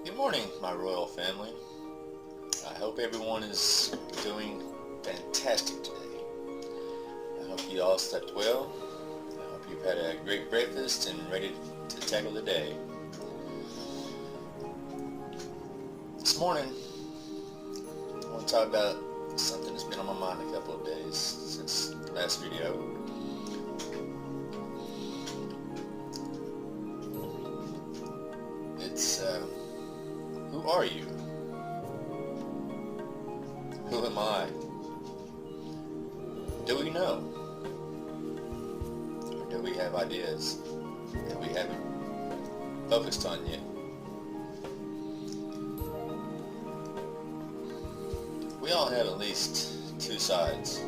Good morning, my royal family. I hope everyone is doing fantastic today. I hope you all slept well. I hope you've had a great breakfast and ready to tackle the day. This morning, I want to talk about something that's been on my mind a couple of days since the last video. It's, who are you? Who am I? Do we know? Or do we have ideas that we haven't focused on yet? We all have at least two sides.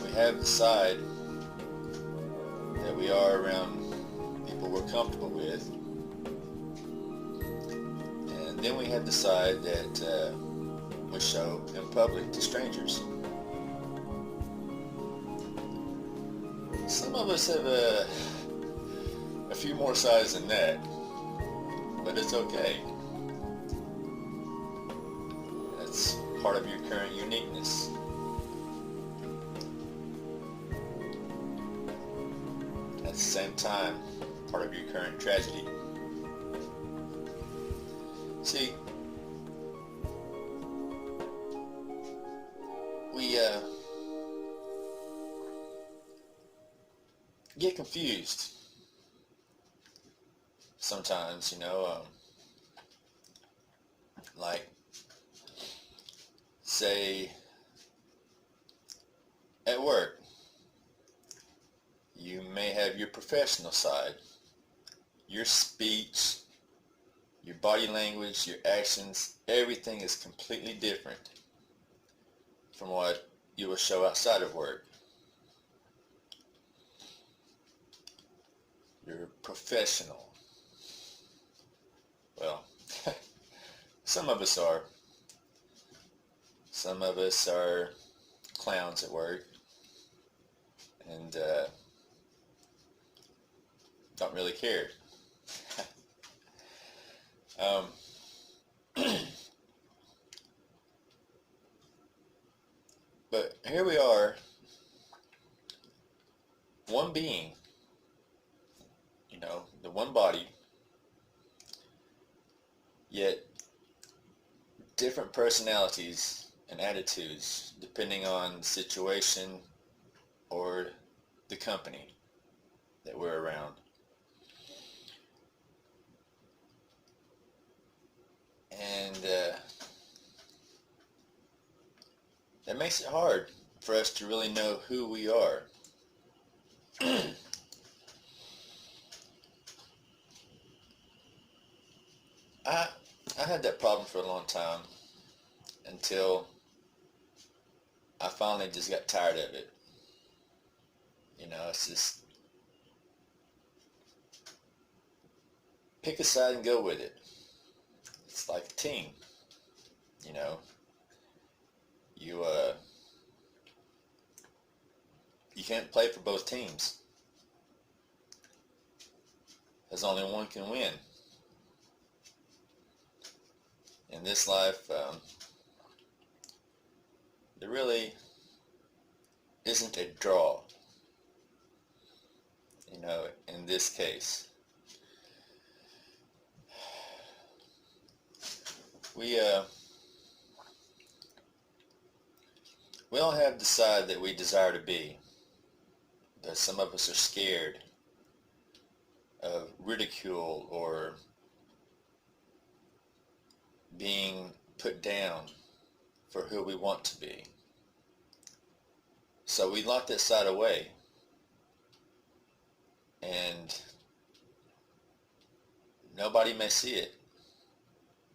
We have the side that we are around people we're comfortable with, and then we have the side that we show in public to strangers. Some of us have a few more sides than that, but it's okay. That's part of your current uniqueness. At the same time, part of your current tragedy. See, we get confused sometimes, like, say, at work, you may have your professional side, your speech, your body language, your actions, everything is completely different from what you will show outside of work. You're professional. Well, some of us are. Some of us are clowns at work and don't really care. But here we are, one being, the one body, yet different personalities and attitudes depending on the situation or the company that we're around. And that makes it hard for us to really know who we are. I had that problem for a long time until I finally just got tired of it. It's just pick a side and go with it. It's like a team. You can't play for both teams, because only one can win. In this life, there really isn't a draw, in this case. We all have the side that we desire to be, but some of us are scared of ridicule or being put down for who we want to be. So we lock that side away, and nobody may see it,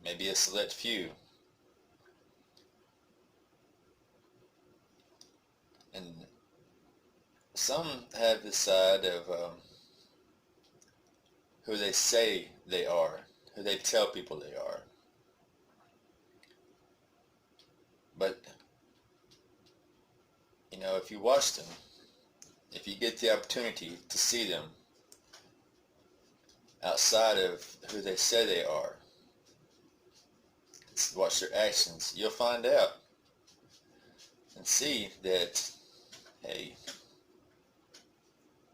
maybe a select few. And some have the side of who they say they are, who they tell people they are. But, if you watch them, if you get the opportunity to see them outside of who they say they are, watch their actions, you'll find out and see that, hey,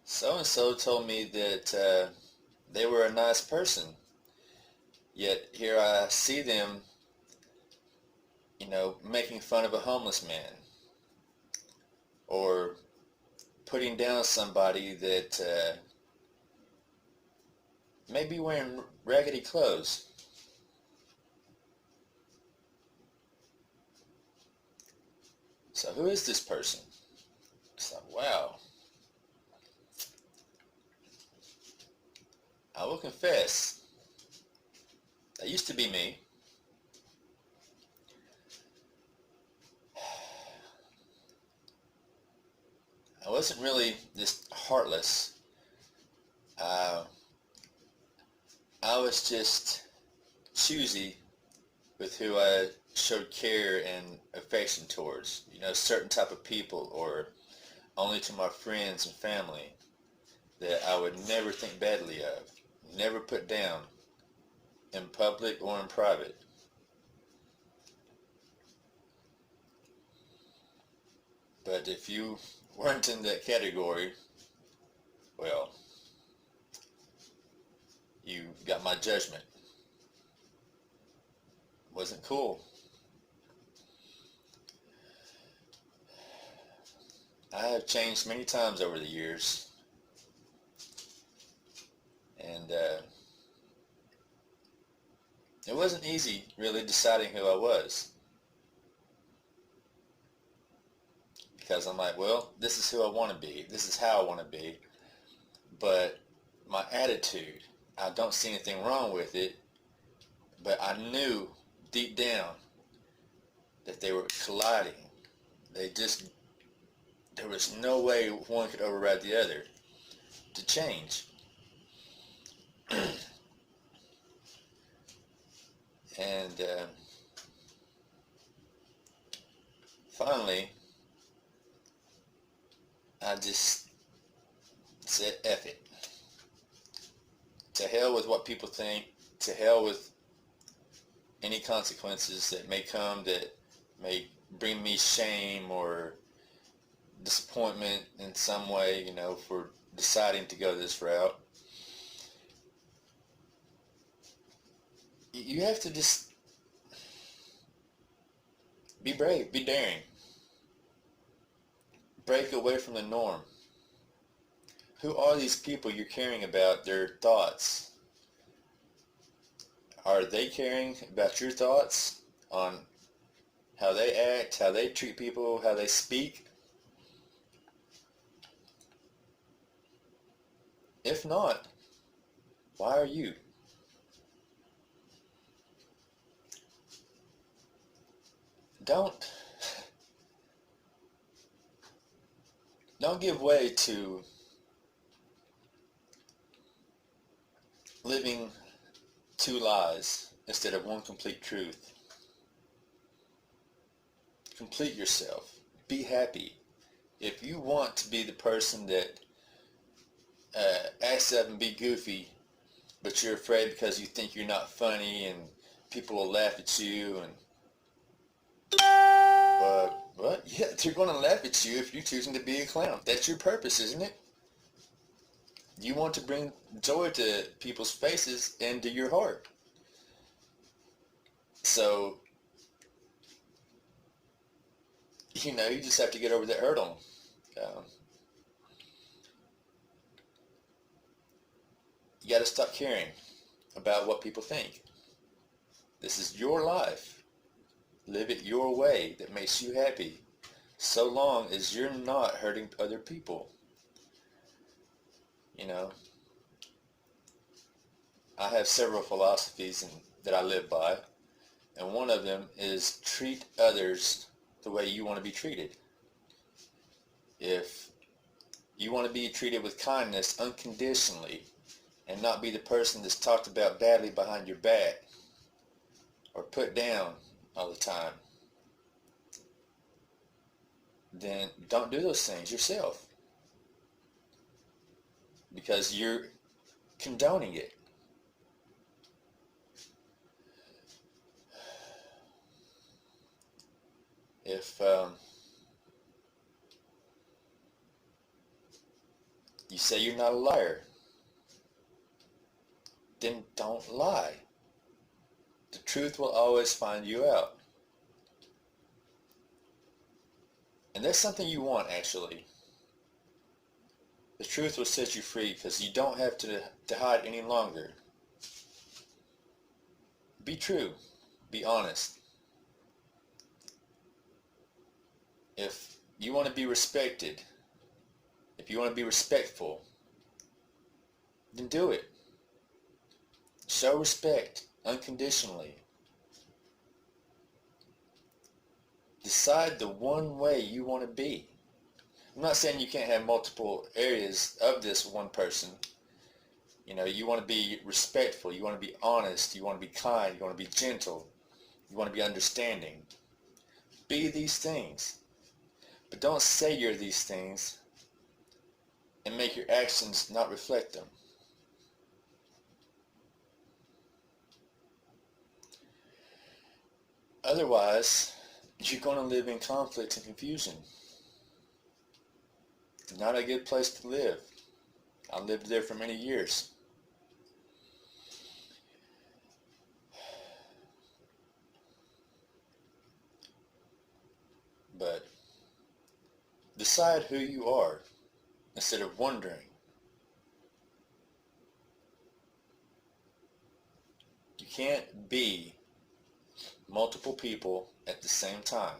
so-and-so told me that they were a nice person, yet here I see them, making fun of a homeless man, or putting down somebody that may be wearing raggedy clothes. So who is this person? It's like, wow. I will confess, that used to be me. I wasn't really just heartless. I was just choosy with who I showed care and affection towards. Certain type of people, or only to my friends and family that I would never think badly of, never put down in public or in private. But if you weren't in that category, well, you got my judgment. Wasn't cool. I have changed many times over the years, and it wasn't easy really deciding who I was, because I'm like, well, this is who I want to be, this is how I want to be, but my attitude, I don't see anything wrong with it, but I knew deep down that they were colliding. There was no way one could override the other to change. And finally, I just said, F it. To hell with what people think, to hell with any consequences that may come, that may bring me shame or disappointment in some way, for deciding to go this route. You have to just be brave, be daring. Break away from the norm. Who are these people you're caring about their thoughts? Are they caring about your thoughts on how they act, how they treat people, how they speak? If not, why are you? Don't give way to living two lies instead of one complete truth. Complete yourself. Be happy. If you want to be the person that acts up and be goofy, but you're afraid because you think you're not funny and people will laugh at you, and what? Yeah, they're going to laugh at you if you're choosing to be a clown. That's your purpose, isn't it? You want to bring joy to people's faces and to your heart. So, you just have to get over that hurdle. You got to stop caring about what people think. This is your life. Live it your way that makes you happy, so long as you're not hurting other people. I have several philosophies that I live by, and one of them is treat others the way you want to be treated. If you want to be treated with kindness unconditionally, and not be the person that's talked about badly behind your back or put down all the time, then don't do those things yourself. because you're condoning it. If you say you're not a liar, then don't lie. The truth will always find you out. And that's something you want, actually. The truth will set you free because you don't have to hide any longer. Be true. Be honest. If you want to be respected, if you want to be respectful, then do it. Show respect unconditionally. Decide the one way you want to be. I'm not saying you can't have multiple areas of this one person. You know, you want to be respectful, you want to be honest, you want to be kind, you want to be gentle, you want to be understanding. Be these things. But don't say you're these things and make your actions not reflect them. Otherwise, you're going to live in conflict and confusion. It's not a good place to live. I lived there for many years. But decide who you are instead of wondering. You can't be multiple people at the same time.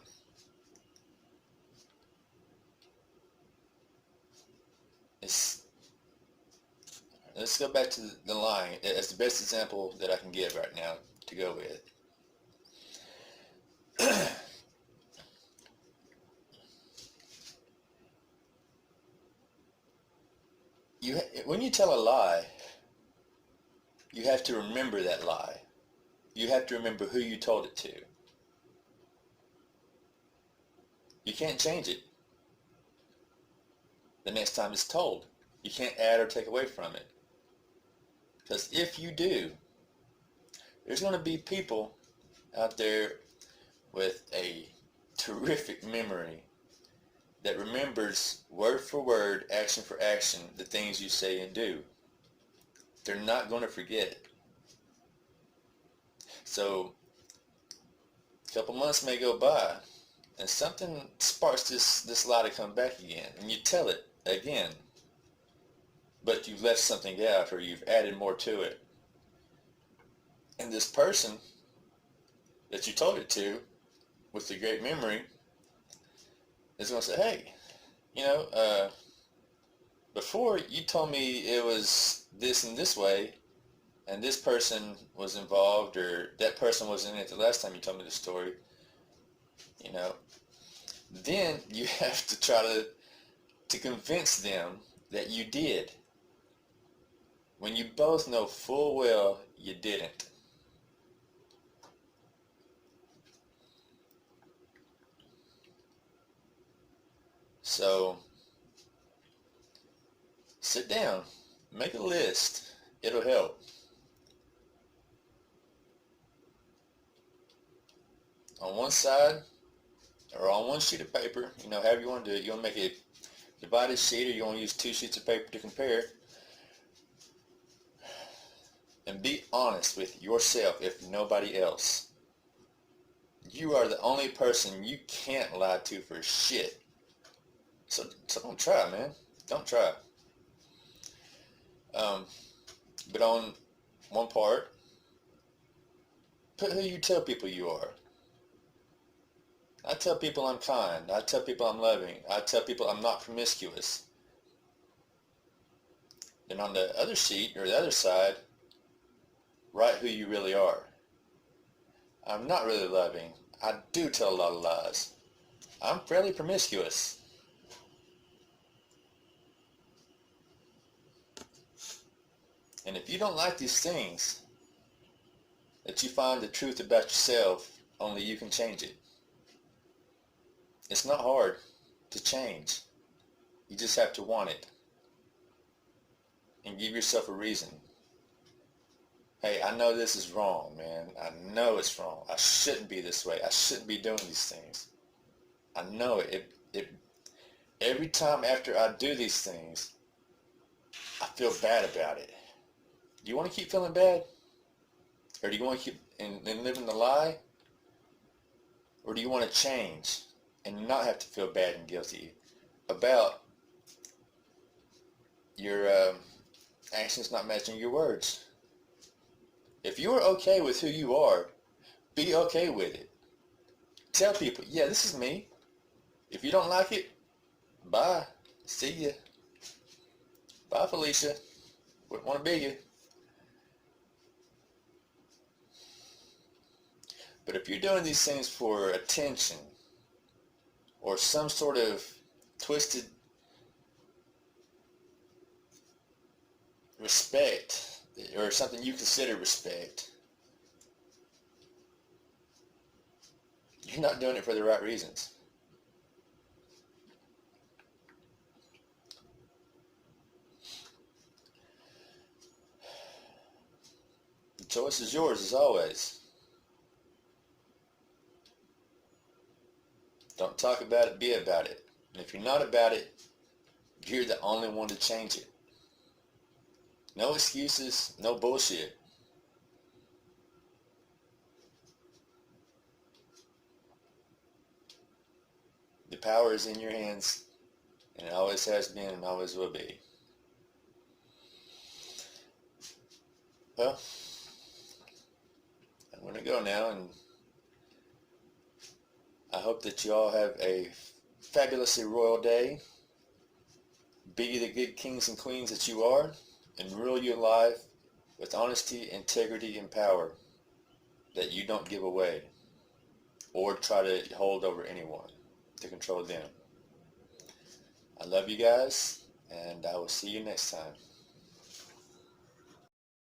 Let's go back to the line. It's the best example that I can give right now to go with. When you tell a lie, you have to remember that lie. You have to remember who you told it to. You can't change it the next time it's told. You can't add or take away from it. Because if you do, there's going to be people out there with a terrific memory that remembers word for word, action for action, the things you say and do. They're not going to forget. So a couple months may go by and something sparks this lie to come back again, and you tell it again, but you've left something out or you've added more to it. And this person that you told it to with the great memory is going to say, hey, you know, before you told me it was this and this way, and this person was involved, or that person was in it the last time you told me the story, you know, then you have to try to convince them that you did, when you both know full well you didn't. So sit down, make a list. It'll help. On one side or on one sheet of paper, you know, however you want to do it. You want to make a divided sheet, or you want to use 2 sheets of paper to compare. And be honest with yourself, if nobody else. You are the only person you can't lie to for shit. So don't try, man. Don't try. But on one part, put who you tell people you are. I tell people I'm kind. I tell people I'm loving. I tell people I'm not promiscuous. Then on the other sheet, or the other side, write who you really are. I'm not really loving. I do tell a lot of lies. I'm fairly promiscuous. And if you don't like these things, that you find the truth about yourself, only you can change it. It's not hard to change. You just have to want it. and give yourself a reason. Hey, I know this is wrong, man. I know it's wrong. I shouldn't be this way. I shouldn't be doing these things. I know it. Every time after I do these things, I feel bad about it. Do you want to keep feeling bad? Or do you want to keep and live in the lie? Or do you want to change and not have to feel bad and guilty about your actions not matching your words? If you are okay with who you are, be okay with it. Tell people, yeah, this is me. If you don't like it, bye. See ya. Bye, Felicia. Wouldn't want to be you. But if you're doing these things for attention or some sort of twisted respect or something you consider respect, you're not doing it for the right reasons. The choice is yours as always. Don't talk about it, be about it. And if you're not about it, you're the only one to change it. No excuses, no bullshit. The power is in your hands, and it always has been and always will be. Well, I'm going to go now, and I hope that you all have a fabulously royal day. Be the good kings and queens that you are, and rule your life with honesty, integrity, and power that you don't give away or try to hold over anyone to control them. I love you guys, and I will see you next time.